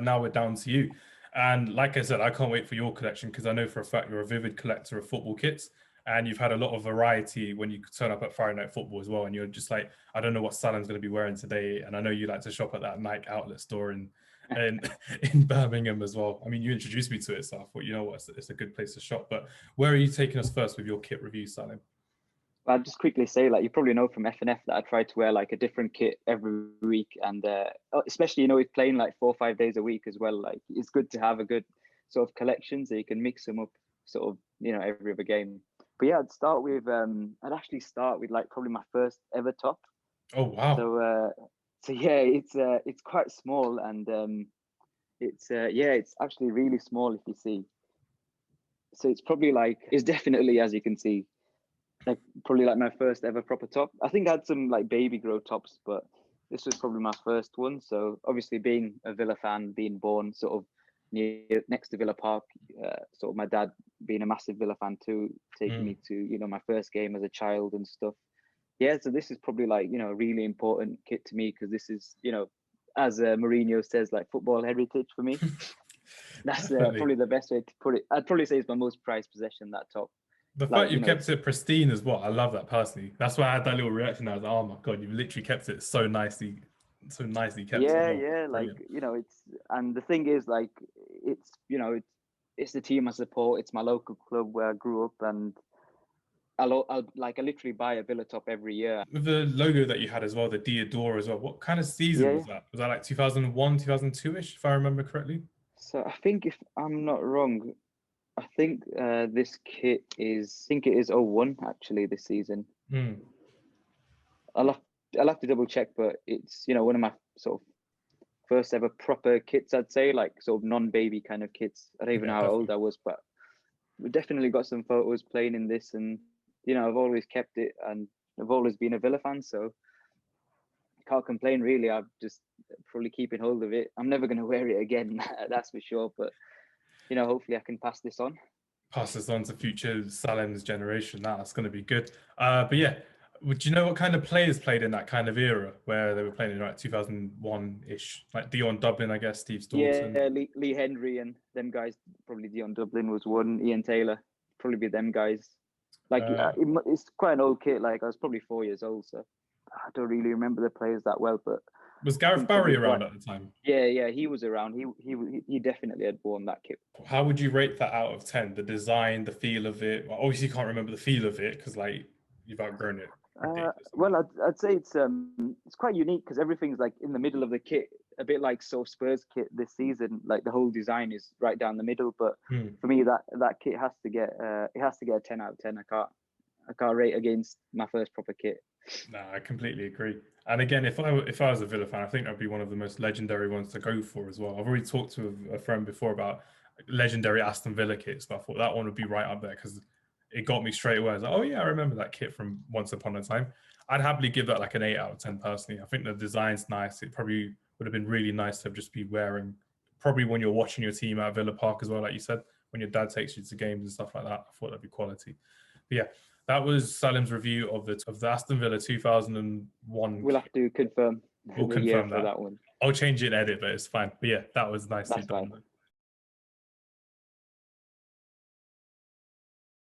now we're down to you. And like I said, I can't wait for your collection because I know for a fact you're a vivid collector of football kits. And you've had a lot of variety when you turn up at Friday Night Football as well. And you're just like, I don't know what Salim's going to be wearing today. And I know you like to shop at that Nike outlet store in Birmingham as well. I mean, you introduced me to it, so I thought, you know what, it's a good place to shop. But where are you taking us first with your kit review, Salim? I'll just quickly say, like, you probably know from FNF that I try to wear like a different kit every week. And especially, you know, with playing like 4 or 5 days a week as well, like it's good to have a good sort of collection so you can mix them up sort of, you know, every other game. But yeah, I'd actually start with like probably my first ever top. Oh, wow. So yeah, it's quite small, and it's actually really small if you see. So it's probably like, it's definitely, as you can see, like probably like my first ever proper top. I think I had some like baby grow tops, but this was probably my first one. So obviously being a Villa fan, being born sort of next to Villa Park, sort of my dad being a massive Villa fan too, taking me to, you know, my first game as a child and stuff. Yeah, so this is probably like, you know, a really important kit to me because this is, you know, as Mourinho says, like football heritage for me. That's probably the best way to put it. I'd probably say it's my most prized possession, that top. The fact you kept it pristine as well, I love that personally. That's why I had that little reaction. I was like, oh my God, you've literally kept it so nicely kept. Yeah, like, you know, and the thing is, like, it's, you know, it's the team I support. It's my local club where I grew up, and I literally buy a Villa top every year. With the logo that you had as well, the Diodora as well, what kind of season was that? Was that like 2001, 2002-ish, if I remember correctly? So I think, if I'm not wrong, I think this kit is, I think it is 01 actually this season. I'll have to double check, but it's, you know, one of my sort of first ever proper kits, I'd say, like sort of non-baby kind of kits. I don't even know how old I was, but we definitely got some photos playing in this, and you know, I've always kept it, and I've always been a Villa fan, so I can't complain really. I'm just probably keeping hold of it. I'm never going to wear it again, that's for sure, but you know, hopefully I can pass this on to future Salim's generation. That's going to be good. But yeah, would you know what kind of players played in that kind of era where they were playing in like 2001-ish, like Dion Dublin, I guess, Steve Staunton? Yeah, Lee Henry and them guys. Probably Dion Dublin was one. Ian Taylor, probably be them guys. Like it's quite an old kit. Like I was probably 4 years old, so I don't really remember the players that well. But was Gareth Barry around at the time? Yeah, he was around. He definitely had worn that kit. How would you rate that out of 10? The design, the feel of it. Well, obviously, you can't remember the feel of it because like you've outgrown it. Well, I'd say it's quite unique because everything's like in the middle of the kit, a bit like Spurs kit this season. Like the whole design is right down the middle. But for me, that kit has to get a 10 out of 10. I can't rate against my first proper kit. No, I completely agree. And again, if I was a Villa fan, I think that'd be one of the most legendary ones to go for as well. I've already talked to a friend before about legendary Aston Villa kits, but I thought that one would be right up there because it got me straight away. I was like, oh yeah, I remember that kit from once upon a time. I'd happily give that like an 8 out of 10 personally. I think the design's nice. It probably would have been really nice to just be wearing, probably when you're watching your team at Villa Park as well, like you said, when your dad takes you to games and stuff like that. I thought that'd be quality. But yeah, that was Salim's review of the Aston Villa 2001. We'll have to confirm. We'll confirm that one. I'll change it in edit, but it's fine. But yeah, that was nicely done.